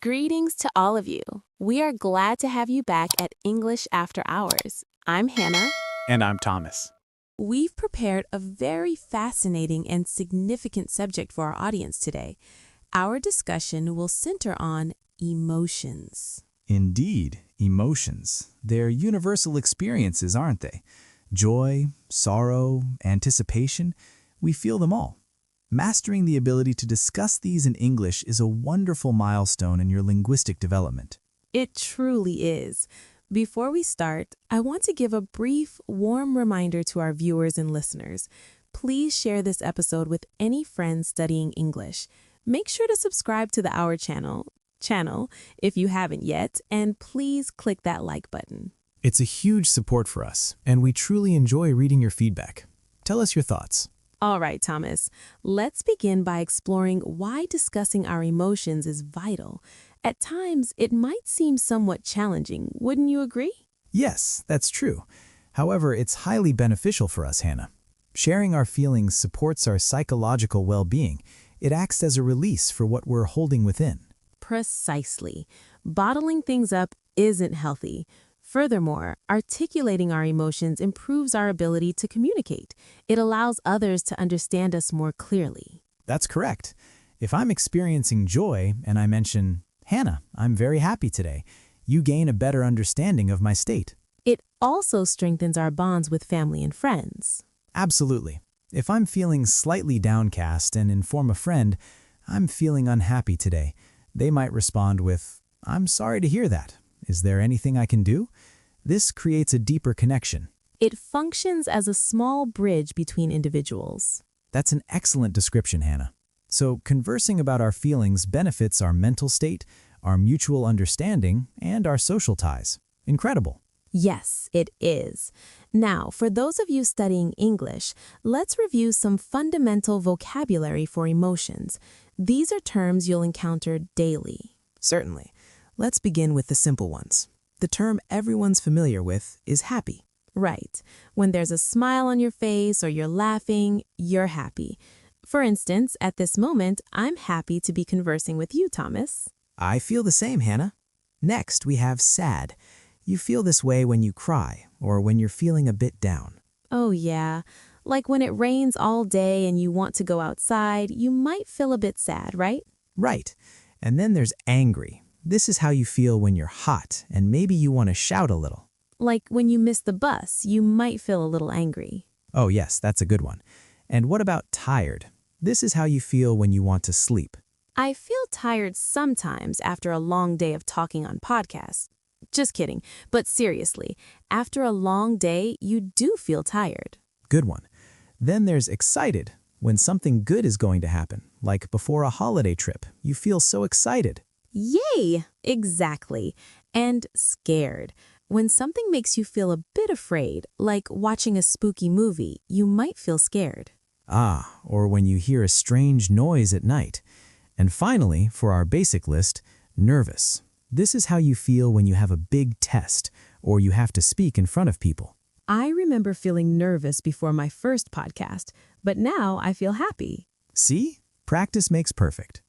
Greetings to all of you. We are glad to have you back at English After Hours. I'm Hannah. And I'm Thomas. We've prepared a very fascinating and significant subject for our audience today. Our discussion will center on emotions. Indeed, emotions. They're universal experiences, aren't they? Joy, sorrow, anticipation, we feel them all. Mastering the ability to discuss these in English is a wonderful milestone in your linguistic development. It truly is. Before we start, I want to give a brief, warm reminder to our viewers and listeners. Please share this episode with any friends studying English. Make sure to subscribe to Our channel if you haven't yet, and please click that like button. It's a huge support for us, and we truly enjoy reading your feedback. Tell us your thoughts. All right, Thomas, let's begin by exploring why discussing our emotions is vital. At times, it might seem somewhat challenging, wouldn't you agree? Yes, that's true. However, it's highly beneficial for us, Hannah. Sharing our feelings supports our psychological well-being. It acts as a release for what we're holding within. Precisely. Bottling things up isn't healthy. Furthermore, articulating our emotions improves our ability to communicate. It allows others to understand us more clearly. That's correct. If I'm experiencing joy and I mention, Hannah, I'm very happy today, you gain a better understanding of my state. It also strengthens our bonds with family and friends. Absolutely. If I'm feeling slightly downcast and inform a friend, I'm feeling unhappy today, they might respond with, I'm sorry to hear that. Is there anything I can do? This creates a deeper connection. It functions as a small bridge between individuals. That's an excellent description, Hannah. So, conversing about our feelings benefits our mental state, our mutual understanding, and our social ties. Incredible. Yes, it is. Now, for those of you studying English, let's review some fundamental vocabulary for emotions. These are terms you'll encounter daily. Certainly. Let's begin with the simple ones. The term everyone's familiar with is happy. Right. When there's a smile on your face or you're laughing, you're happy. For instance, at this moment, I'm happy to be conversing with you, Thomas. I feel the same, Hannah. Next, we have sad. You feel this way when you cry or when you're feeling a bit down. Oh, yeah. Like when it rains all day and you want to go outside, you might feel a bit sad, right? Right. And then there's angry. This is how you feel when you're hot and maybe you want to shout a little. Like when you miss the bus, you might feel a little angry. Oh yes, that's a good one. And what about tired? This is how you feel when you want to sleep. I feel tired sometimes after a long day of talking on podcasts. Just kidding. But seriously, after a long day, you do feel tired. Good one. Then there's excited. When something good is going to happen, like before a holiday trip, you feel so excited. Yay! Exactly. And scared. When something makes you feel a bit afraid, like watching a spooky movie, you might feel scared. Ah, or when you hear a strange noise at night. And finally, for our basic list, nervous. This is how you feel when you have a big test or you have to speak in front of people. I remember feeling nervous before my first podcast, but now I feel happy. See? Practice makes perfect.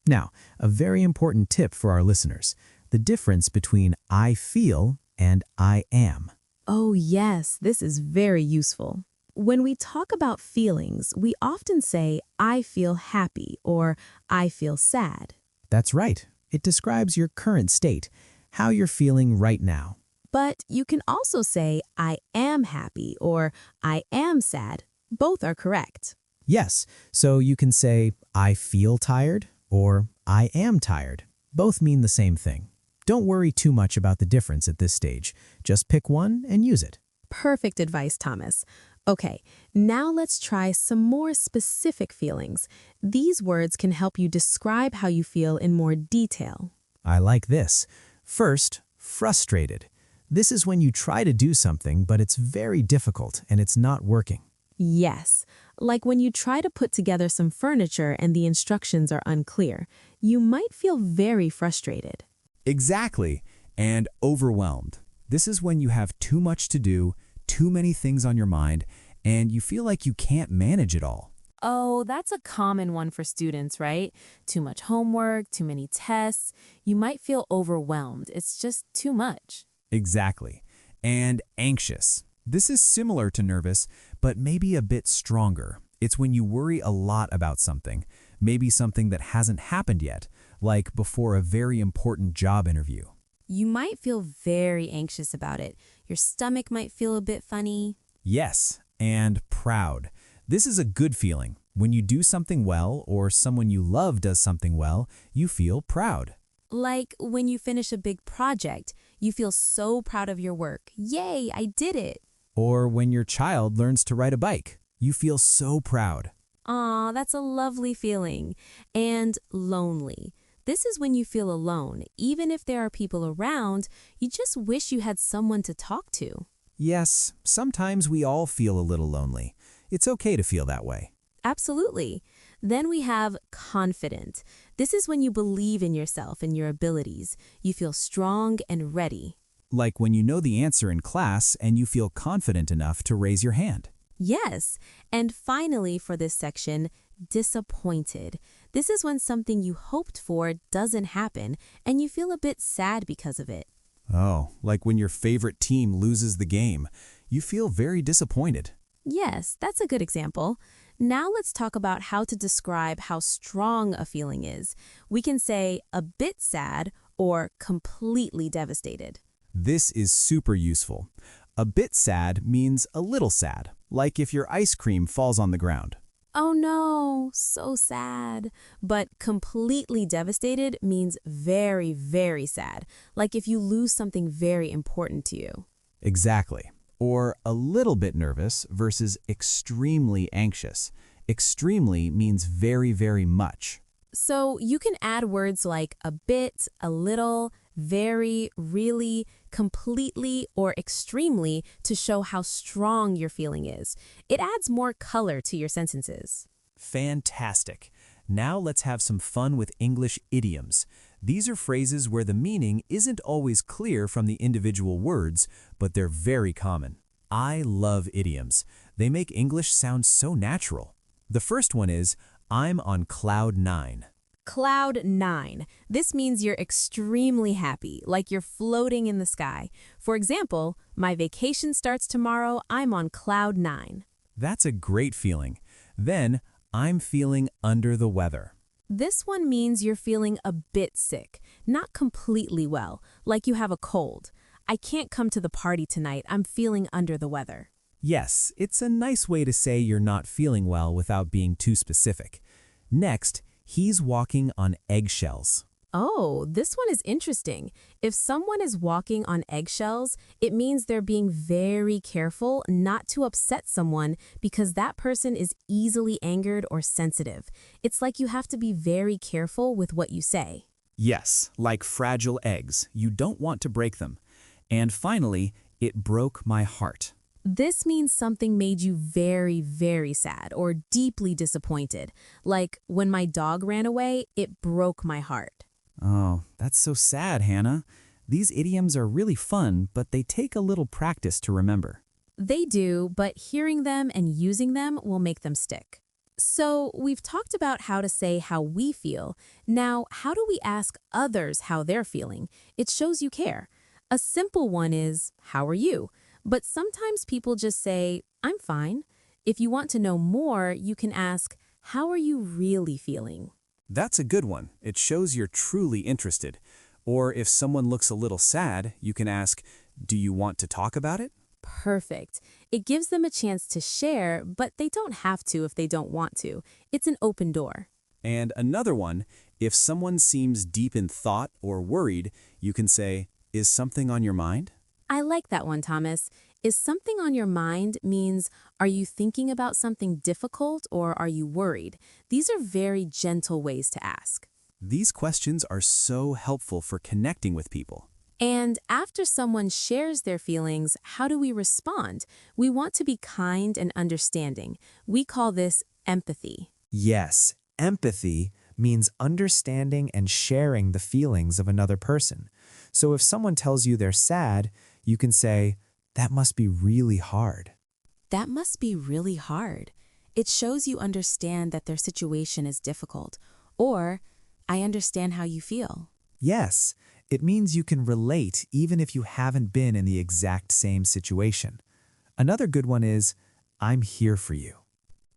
Now, a very important tip for our listeners, the difference between I feel and I am. Oh yes, this is very useful. When we talk about feelings, we often say, I feel happy or I feel sad. That's right. It describes your current state, how you're feeling right now. But you can also say, I am happy or I am sad. Both are correct. Yes, so you can say, I feel tired or I am tired. Both mean the same thing. Don't worry too much about the difference at this stage. Just pick one and use it. Perfect advice, Thomas. Okay, now let's try some more specific feelings. These words can help you describe how you feel in more detail. I like this. First, frustrated. This is when you try to do something, but it's very difficult and it's not working. Yes, like when you try to put together some furniture and the instructions are unclear, you might feel very frustrated. Exactly. And overwhelmed. This is when you have too much to do, too many things on your mind, and you feel like you can't manage it all. Oh, that's a common one for students, right? Too much homework, too many tests. You might feel overwhelmed. It's just too much. Exactly. And anxious. This is similar to nervous, but maybe a bit stronger. It's when you worry a lot about something, maybe something that hasn't happened yet, like before a very important job interview. You might feel very anxious about it. Your stomach might feel a bit funny. Yes, and proud. This is a good feeling. When you do something well or someone you love does something well, you feel proud. Like when you finish a big project, you feel so proud of your work. Yay, I did it. Or when your child learns to ride a bike, you feel so proud. Aw, that's a lovely feeling. And lonely. This is when you feel alone. Even if there are people around, you just wish you had someone to talk to. Yes, sometimes we all feel a little lonely. It's okay to feel that way. Absolutely. Then we have confident. This is when you believe in yourself and your abilities. You feel strong and ready. Like when you know the answer in class and you feel confident enough to raise your hand. Yes. And finally, for this section, disappointed. This is when something you hoped for doesn't happen and you feel a bit sad because of it. Oh, like when your favorite team loses the game. You feel very disappointed. Yes, that's a good example. Now let's talk about how to describe how strong a feeling is. We can say a bit sad or completely devastated. This is super useful. A bit sad means a little sad, like if your ice cream falls on the ground. Oh no, so sad. But completely devastated means very, very sad, like if you lose something very important to you. Exactly. Or a little bit nervous versus extremely anxious. Extremely means very, very much. So you can add words like a bit, a little, very, really, completely, or extremely to show how strong your feeling is. It adds more color to your sentences. Fantastic. Now let's have some fun with English idioms. These are phrases where the meaning isn't always clear from the individual words, but they're very common. I love idioms. They make English sound so natural. The first one is, I'm on cloud nine. Cloud nine. This means you're extremely happy, like you're floating in the sky. For example, my vacation starts tomorrow, I'm on cloud nine. That's a great feeling. Then, I'm feeling under the weather. This one means you're feeling a bit sick, not completely well, like you have a cold. I can't come to the party tonight, I'm feeling under the weather. Yes, it's a nice way to say you're not feeling well without being too specific. Next, he's walking on eggshells. Oh, this one is interesting. If someone is walking on eggshells, it means they're being very careful not to upset someone because that person is easily angered or sensitive. It's like you have to be very careful with what you say. Yes, like fragile eggs. You don't want to break them. And finally, it broke my heart. This means something made you very, very sad or deeply disappointed. Like when my dog ran away, it broke my heart. Oh, that's so sad, Hannah. These idioms are really fun, but they take a little practice to remember. They do, but hearing them and using them will make them stick. So we've talked about how to say how we feel. Now, how do we ask others how they're feeling? It shows you care. A simple one is, how are you? But sometimes people just say, I'm fine. If you want to know more, you can ask, how are you really feeling? That's a good one. It shows you're truly interested. Or if someone looks a little sad, you can ask, do you want to talk about it? Perfect. It gives them a chance to share, but they don't have to if they don't want to. It's an open door. And another one, if someone seems deep in thought or worried, you can say, is something on your mind? I like that one, Thomas. Is something on your mind means, are you thinking about something difficult or are you worried? These are very gentle ways to ask. These questions are so helpful for connecting with people. And after someone shares their feelings, how do we respond? We want to be kind and understanding. We call this empathy. Yes, empathy means understanding and sharing the feelings of another person. So if someone tells you they're sad, you can say, that must be really hard. That must be really hard. It shows you understand that their situation is difficult, or I understand how you feel. Yes, it means you can relate even if you haven't been in the exact same situation. Another good one is, I'm here for you.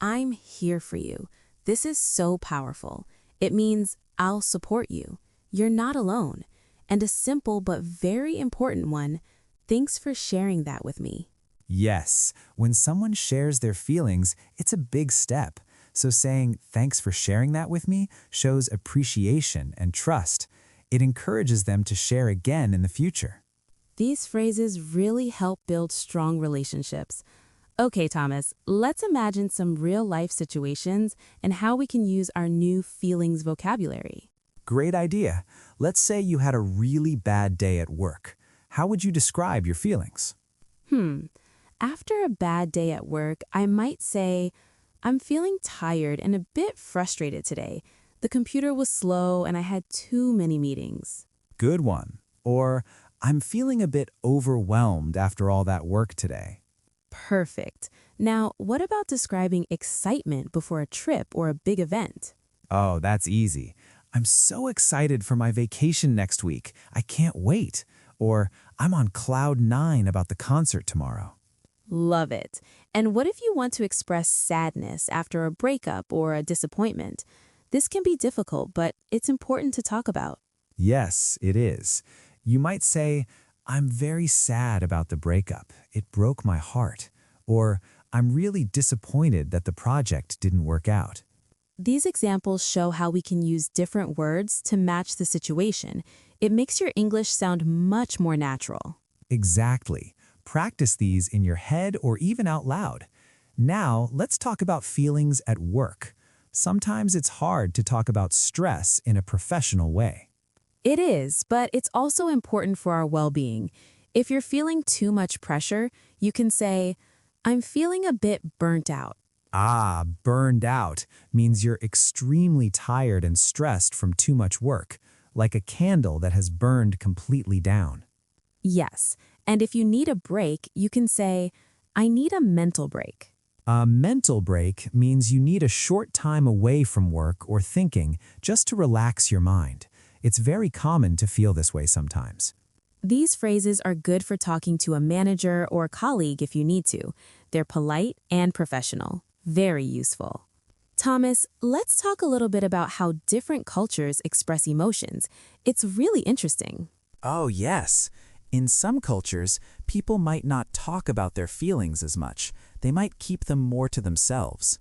I'm here for you. This is so powerful. It means I'll support you. You're not alone. And a simple but very important one, thanks for sharing that with me. Yes, when someone shares their feelings, it's a big step. So saying, thanks for sharing that with me, shows appreciation and trust. It encourages them to share again in the future. These phrases really help build strong relationships. Okay, Thomas, let's imagine some real-life situations and how we can use our new feelings vocabulary. Great idea. Let's say you had a really bad day at work. How would you describe your feelings? After a bad day at work, I might say, I'm feeling tired and a bit frustrated today. The computer was slow and I had too many meetings. Good one. Or, I'm feeling a bit overwhelmed after all that work today. Perfect. Now, what about describing excitement before a trip or a big event? Oh, that's easy. I'm so excited for my vacation next week. I can't wait. Or, I'm on cloud 9 about the concert tomorrow. Love it. And what if you want to express sadness after a breakup or a disappointment? This can be difficult, but it's important to talk about. Yes, it is. You might say, I'm very sad about the breakup. It broke my heart. Or, I'm really disappointed that the project didn't work out. These examples show how we can use different words to match the situation. It makes your English sound much more natural. Exactly. Practice these in your head or even out loud. Now, let's talk about feelings at work. Sometimes it's hard to talk about stress in a professional way. It is, but it's also important for our well-being. If you're feeling too much pressure, you can say, I'm feeling a bit burnt out. Ah, burned out means you're extremely tired and stressed from too much work, like a candle that has burned completely down. Yes, and if you need a break, you can say, I need a mental break. A mental break means you need a short time away from work or thinking just to relax your mind. It's very common to feel this way sometimes. These phrases are good for talking to a manager or colleague if you need to. They're polite and professional. Very useful. Thomas, let's talk a little bit about how different cultures express emotions. It's really interesting. Oh, yes. In some cultures, people might not talk about their feelings as much. They might keep them more to themselves.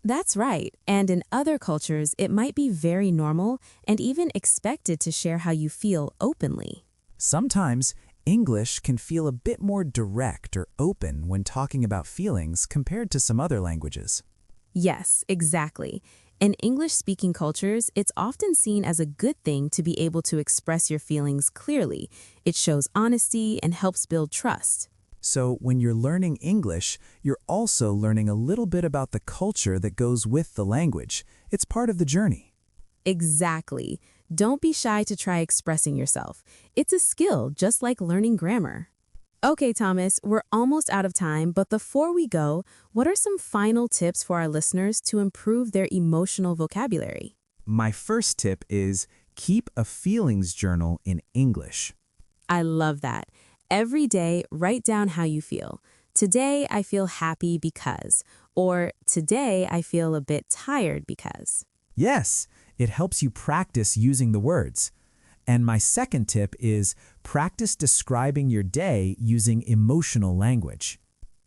That's right. And in other cultures, it might be very normal and even expected to share how you feel openly. Sometimes, English can feel a bit more direct or open when talking about feelings compared to some other languages. Yes, exactly. In English-speaking cultures, it's often seen as a good thing to be able to express your feelings clearly. It shows honesty and helps build trust. So when you're learning English, you're also learning a little bit about the culture that goes with the language. It's part of the journey. Exactly. Don't be shy to try expressing yourself. It's a skill, just like learning grammar. Okay, Thomas, we're almost out of time, but before we go, what are some final tips for our listeners to improve their emotional vocabulary? My first tip is keep a feelings journal in English. I love that. Every day, write down how you feel. Today, I feel happy because, or today, I feel a bit tired because. Yes, it helps you practice using the words. And my second tip is practice describing your day using emotional language.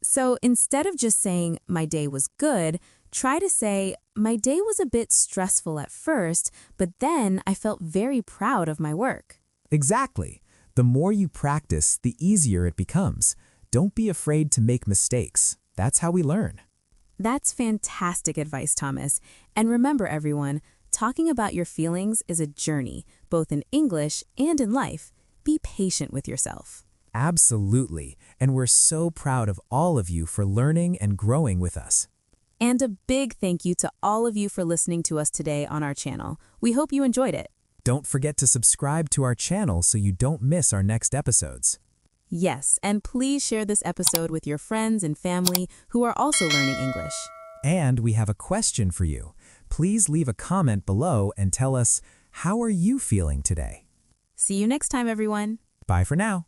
So instead of just saying, my day was good, try to say, my day was a bit stressful at first, but then I felt very proud of my work. Exactly. The more you practice, the easier it becomes. Don't be afraid to make mistakes. That's how we learn. That's fantastic advice, Thomas. And remember, everyone, talking about your feelings is a journey, both in English and in life. Be patient with yourself. Absolutely. And we're so proud of all of you for learning and growing with us. And a big thank you to all of you for listening to us today on our channel. We hope you enjoyed it. Don't forget to subscribe to our channel so you don't miss our next episodes. Yes, and please share this episode with your friends and family who are also learning English. And we have a question for you. Please leave a comment below and tell us, how are you feeling today? See you next time, everyone. Bye for now.